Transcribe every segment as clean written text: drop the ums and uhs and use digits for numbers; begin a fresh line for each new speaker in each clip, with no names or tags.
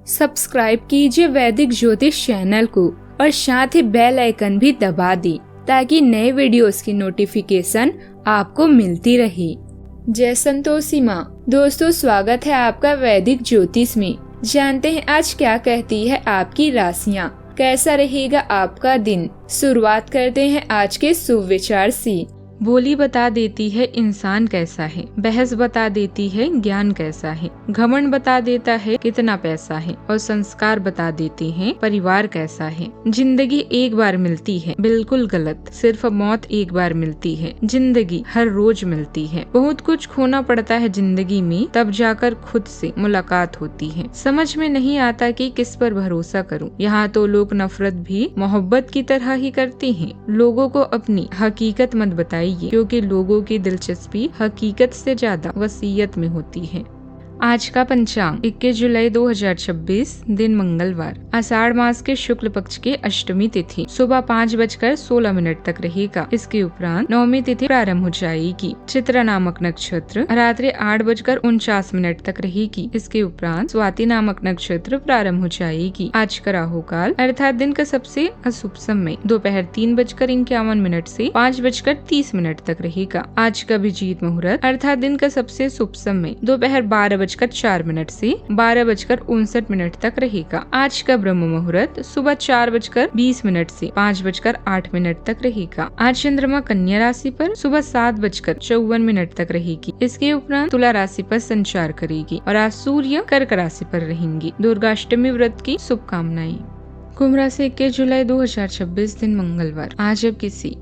Subscribe कीजिए वैदिक ज्योतिष चैनल को और साथ ही बेल आइकन भी दबा दी ताकि नए वीडियोस की नोटिफिकेशन आपको मिलती रहे। जय संतोषी माँ। दोस्तों, स्वागत है आपका वैदिक ज्योतिष में। जानते हैं आज क्या कहती है आपकी राशियाँ, कैसा रहेगा आपका दिन। शुरुआत करते हैं आज के शुभ विचार से। बोली बता देती है इंसान कैसा है, बहस बता देती है ज्ञान कैसा है, घमंड बता देता है कितना पैसा है और संस्कार बता देते हैं परिवार कैसा है। जिंदगी एक बार मिलती है, बिल्कुल गलत। सिर्फ मौत एक बार मिलती है, जिंदगी हर रोज मिलती है। बहुत कुछ खोना पड़ता है जिंदगी में, तब जाकर खुद से मुलाकात होती है। समझ में नहीं आता कि किस पर भरोसा करूं। यहाँ तो लोग नफरत भी मोहब्बत की तरह ही करते हैं। लोगों को अपनी हकीकत मत बताइए, क्योंकि लोगों की दिलचस्पी हकीकत से ज्यादा वसीयत में होती है। आज का पंचांग 21 जुलाई 2026, दिन मंगलवार, आषाढ़ मास के शुक्ल पक्ष की अष्टमी तिथि सुबह 5:16 तक रहेगा। इसके उपरांत नवमी तिथि प्रारंभ हो जाएगी। चित्रा नामक नक्षत्र रात्रि 8:49 तक रहेगी। इसके उपरांत स्वाति नामक नक्षत्र प्रारंभ हो जाएगी। आज का राहु काल अर्थात दिन का सबसे अशुभ समय दोपहर 3:51 से 5:30 तक रहेगा। आज का अभिजीत मुहूर्त अर्थात दिन का सबसे शुभ समय दोपहर 12:04 से 12:59 तक रहेगा। आज का ब्रह्म मुहूर्त सुबह 4:20 से 5:08 तक रहेगा। आज चंद्रमा कन्या राशि पर सुबह 7:54 तक रहेगी। इसके उपरांत तुला राशि पर संचार करेगी और आज सूर्य कर्क राशि पर रहेंगी। दुर्गाष्टमी व्रत की शुभकामनाएं। कुंभ राशि 21 जुलाई 2026, दिन मंगलवार। आज आप किसी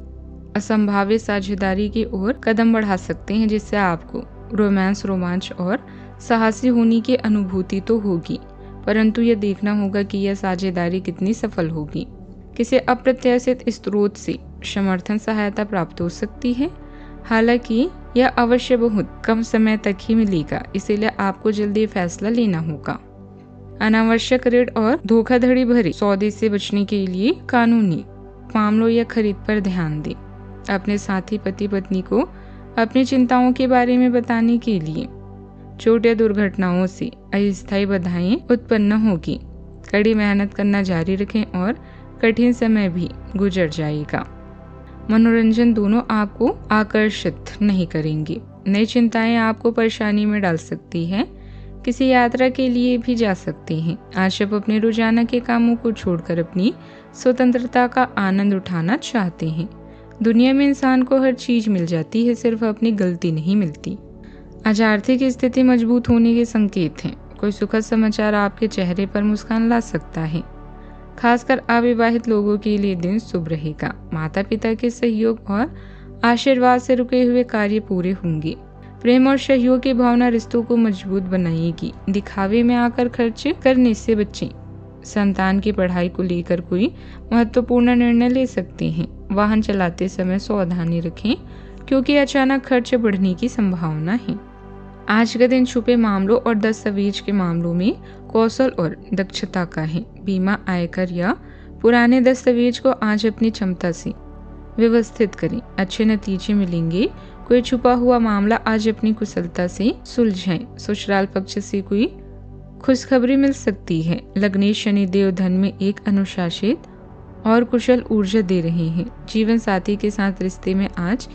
असंभावित साझेदारी की ओर कदम बढ़ा सकते हैं, जिससे आपको रोमांच और साहसी होने की अनुभूति तो होगी, परंतु यह देखना होगा कि यह साझेदारी कितनी सफल होगी। किसी अप्रत्याशित स्रोत से समर्थन सहायता प्राप्त हो सकती है। हालांकि यह अवश्य बहुत कम समय तक ही मिलेगा, इसीलिए आपको जल्दी फैसला लेना होगा। अनावश्यक ऋण और धोखाधड़ी भरे सौदे से बचने के लिए कानूनी मामलों या खरीद पर ध्यान दें। अपने साथी पति पत्नी को अपनी चिंताओं के बारे में बताने के लिए चोट या दुर्घटनाओं से अस्थायी बाधाएं उत्पन्न होगी। कड़ी मेहनत करना जारी रखें और कठिन समय भी गुजर जाएगा। मनोरंजन दोनों आपको आकर्षित नहीं करेंगे। नई चिंताएं आपको परेशानी में डाल सकती है। किसी यात्रा के लिए भी जा सकते हैं। आज आप अपने रोजाना के कामों को छोड़कर अपनी स्वतंत्रता का आनंद उठाना चाहते हैं। दुनिया में इंसान को हर चीज मिल जाती है, सिर्फ अपनी गलती नहीं मिलती। आज आर्थिक स्थिति मजबूत होने के संकेत हैं। कोई सुखद समाचार आपके चेहरे पर मुस्कान ला सकता है। खासकर अविवाहित लोगों के लिए दिन शुभ रहेगा। माता पिता के सहयोग और आशीर्वाद से रुके हुए कार्य पूरे होंगे। प्रेम और सहयोग की भावना रिश्तों को मजबूत बनाएगी। दिखावे में आकर खर्च करने से बचें। संतान की पढ़ाई को लेकर कोई महत्वपूर्ण निर्णय ले सकते हैं। वाहन चलाते समय सावधानी रखें, क्योंकि अचानक खर्च बढ़ने की संभावना है। आज का दिन छुपे मामलों और दस्तावेज के मामलों में कौशल और दक्षता का है। बीमा, आयकर या पुराने दस्तावेज को आज अपनी क्षमता से व्यवस्थित करें, अच्छे नतीजे मिलेंगे। कोई छुपा हुआ मामला आज अपनी कुशलता से सुलझाएं। ससुराल पक्ष से कोई खुशखबरी मिल सकती है। लग्नेश शनिदेव धन में एक अनुशासित और कुशल ऊर्जा दे रहे हैं। जीवन साथी के साथ रिश्ते में आज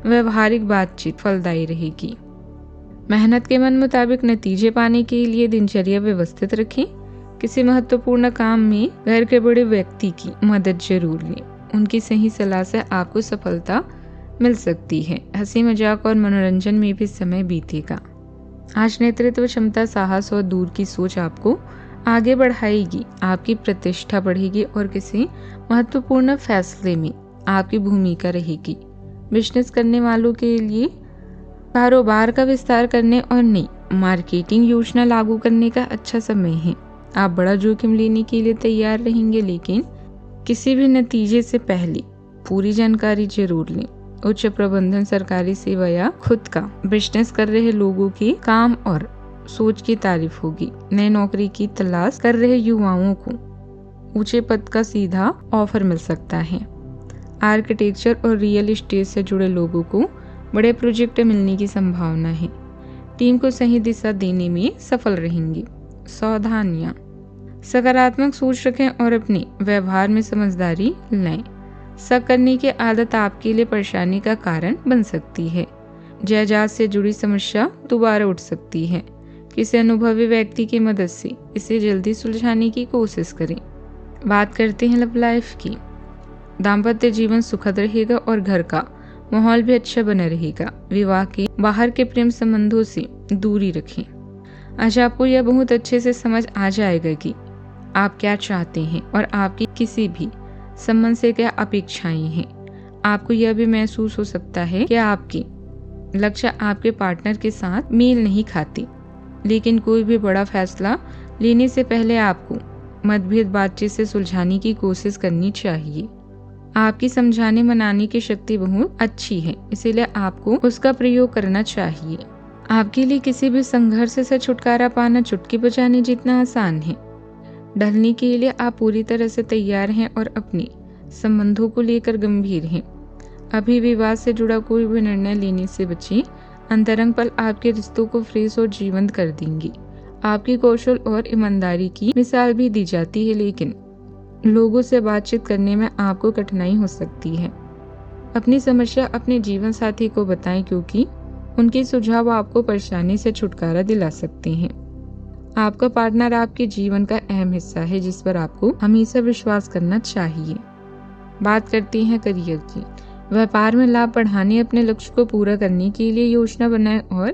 व्यवहारिक बातचीत फलदायी रहेगी। मेहनत के मन मुताबिक नतीजे पाने के लिए दिनचर्या व्यवस्थित रखें। किसी महत्वपूर्ण काम में घर के बड़े व्यक्ति की मदद जरूर लें। उनकी सही सलाह से आपको सफलता मिल सकती है। हंसी मजाक और मनोरंजन में भी समय बीतेगा। आज नेतृत्व क्षमता, साहस और दूर की सोच आपको आगे बढ़ाएगी। आपकी प्रतिष्ठा बढ़ेगी और किसी महत्वपूर्ण फैसले में आपकी भूमिका रहेगी। बिजनेस करने वालों के लिए कारोबार का विस्तार करने और नई मार्केटिंग योजना लागू करने का अच्छा समय है। आप बड़ा जोखिम लेने के लिए तैयार रहेंगे, लेकिन किसी भी नतीजे से पहले पूरी जानकारी जरूर लें। उच्च प्रबंधन, सरकारी सेवा या खुद का बिजनेस कर रहे लोगों के काम और सोच की तारीफ होगी। नई नौकरी की तलाश कर रहे युवाओं को ऊंचे पद का सीधा ऑफर मिल सकता है। आर्किटेक्चर और रियल एस्टेट से जुड़े लोगों को बड़े प्रोजेक्ट मिलने की संभावना है। टीम को सही दिशा देने में सफल रहेंगे। सावधानियां। सकारात्मक सोच रखें और अपने व्यवहार में समझदारी लाएं। शक करने की आदत आपके लिए परेशानी का कारण बन सकती है। जायदाद से जुड़ी समस्या दोबारा उठ सकती है। किसी अनुभवी व्यक्ति की मदद से इसे जल्दी सुलझाने की कोशिश करें। बात करते हैं लव लाइफ की। दाम्पत्य जीवन सुखद रहेगा और घर का माहौल भी अच्छा बना रहेगा। विवाह के बाहर के प्रेम संबंधों से दूरी रखें। आज आपको यह बहुत अच्छे से समझ आ जाएगा कि आप क्या चाहते हैं और आपकी किसी भी संबंध से क्या अपेक्षाएं हैं। आपको यह भी महसूस हो सकता है कि आपकी लक्ष्य आपके पार्टनर के साथ मेल नहीं खाती, लेकिन कोई भी बड़ा फैसला लेने से पहले आपको मतभेद बातचीत से सुलझाने की कोशिश करनी चाहिए। आपकी समझाने मनाने की शक्ति बहुत अच्छी है, इसीलिए आपको उसका प्रयोग करना चाहिए। आपके लिए किसी भी संघर्ष से छुटकारा पाना चुटकी बजाने जितना आसान है। ढलने के लिए आप पूरी तरह से तैयार हैं और अपने संबंधों को लेकर गंभीर हैं। अभी विवाद से जुड़ा कोई भी निर्णय लेने से बचें। अंतरंग पल आपके रिश्तों को फ्रेश और जीवंत कर देंगे। आपकी कौशल और ईमानदारी की मिसाल भी दी जाती है, लेकिन लोगों से बातचीत करने में आपको कठिनाई हो सकती है। अपनी समस्या अपने जीवन साथी को बताएं, क्योंकि उनके सुझाव आपको परेशानी से छुटकारा दिला सकते हैं। आपका पार्टनर आपके जीवन का अहम हिस्सा है, जिस पर आपको हमेशा विश्वास करना चाहिए। बात करते हैं करियर की। व्यापार में लाभ बढ़ाने, अपने लक्ष्य को पूरा करने के लिए योजना बनाएं और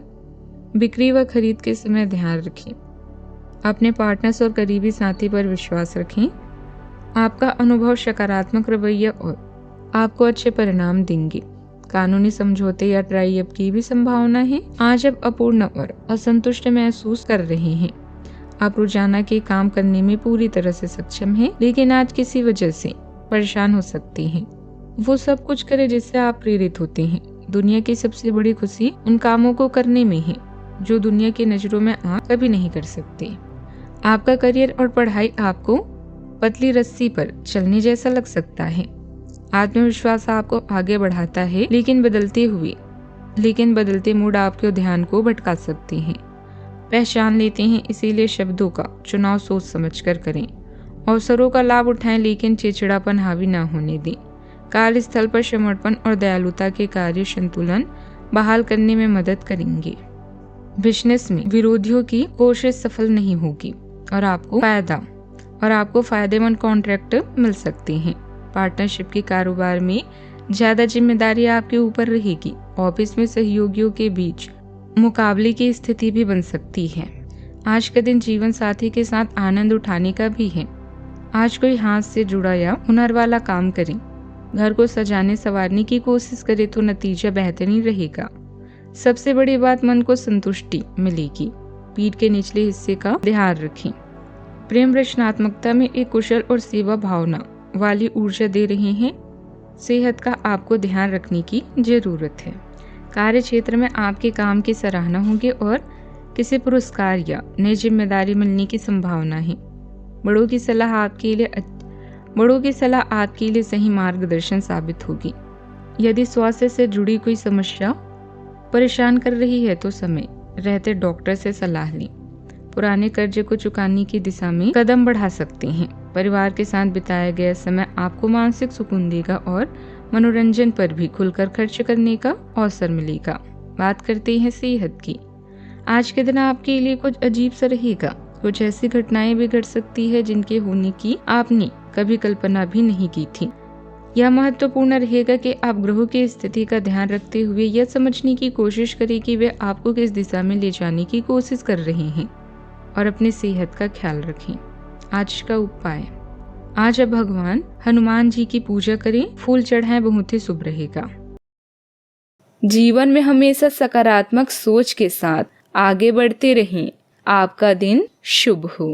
बिक्री व खरीद के समय ध्यान रखें। अपने पार्टनर्स और करीबी साथी पर विश्वास रखें। आपका अनुभव, सकारात्मक रवैया और आपको अच्छे परिणाम देंगे। कानूनी समझौते या ट्राई अप की भी संभावना है। आज आप अपूर्ण और असंतुष्ट महसूस कर रहे हैं। आप रोजाना के काम करने में पूरी तरह से सक्षम हैं, लेकिन आज किसी वजह से परेशान हो सकते हैं। वो सब कुछ करें जिससे आप प्रेरित होते हैं। दुनिया की सबसे बड़ी खुशी उन कामों को करने में है जो दुनिया की नजरों में आप कभी नहीं कर सकते। आपका करियर और पढ़ाई आपको पतली रस्सी पर चलने जैसा लग सकता है। आत्मविश्वास आपको आगे बढ़ाता है, लेकिन बदलते मूड आपके ध्यान को भटका सकते हैं। पहचान लेते हैं, इसीलिए शब्दों का चुनाव सोच समझकर करें। अवसरों का लाभ उठाएं, लेकिन चिड़चिड़ापन हावी न होने दें। कार्यस्थल पर समर्पण और दयालुता के कार्य संतुलन बहाल करने में मदद करेंगे। बिजनेस में विरोधियों की कोशिश सफल नहीं होगी और आपको फायदेमंद कॉन्ट्रैक्ट मिल सकते हैं। पार्टनरशिप के कारोबार में ज्यादा जिम्मेदारी आपके ऊपर रहेगी। ऑफिस में सहयोगियों के बीच मुकाबले की स्थिति भी बन सकती है। आज का दिन जीवन साथी के साथ आनंद उठाने का भी है। आज कोई हाथ से जुड़ा या हुनर वाला काम करें। घर को सजाने संवारने की कोशिश करें तो नतीजा बेहतरीन रहेगा। सबसे बड़ी बात, मन को संतुष्टि मिलेगी। पीठ के निचले हिस्से का ध्यान रखें। प्रेम रचनात्मकता में एक कुशल और सेवा भावना वाली ऊर्जा दे रहे हैं। सेहत का आपको ध्यान रखने की जरूरत है। कार्य क्षेत्र में आपके काम की सराहना होगी और किसी पुरस्कार या नई जिम्मेदारी मिलने की संभावना है। बड़ों की सलाह आपके लिए सही मार्गदर्शन साबित होगी। यदि स्वास्थ्य से जुड़ी कोई समस्या परेशान कर रही है तो समय रहते डॉक्टर से सलाह लें। पुराने कर्जे को चुकाने की दिशा में कदम बढ़ा सकते हैं। परिवार के साथ बिताया गया समय आपको मानसिक सुकून देगा और मनोरंजन पर भी खुलकर खर्च करने का अवसर मिलेगा। बात करते हैं सेहत की। आज के दिन आपके लिए कुछ अजीब सा रहेगा। कुछ ऐसी घटनाएं भी घट सकती है जिनके होने की आपने कभी कल्पना भी नहीं की थी। यह महत्वपूर्ण रहेगा कि आप ग्रहों की स्थिति का ध्यान रखते हुए यह समझने की कोशिश करें कि वे आपको किस दिशा में ले जाने की कोशिश कर रहे हैं और अपनी सेहत का ख्याल रखें। आज का उपाय, आज आप भगवान हनुमान जी की पूजा करें, फूल चढ़ाएं, बहुत ही शुभ रहेगा। जीवन में हमेशा सकारात्मक सोच के साथ आगे बढ़ते रहें। आपका दिन शुभ हो।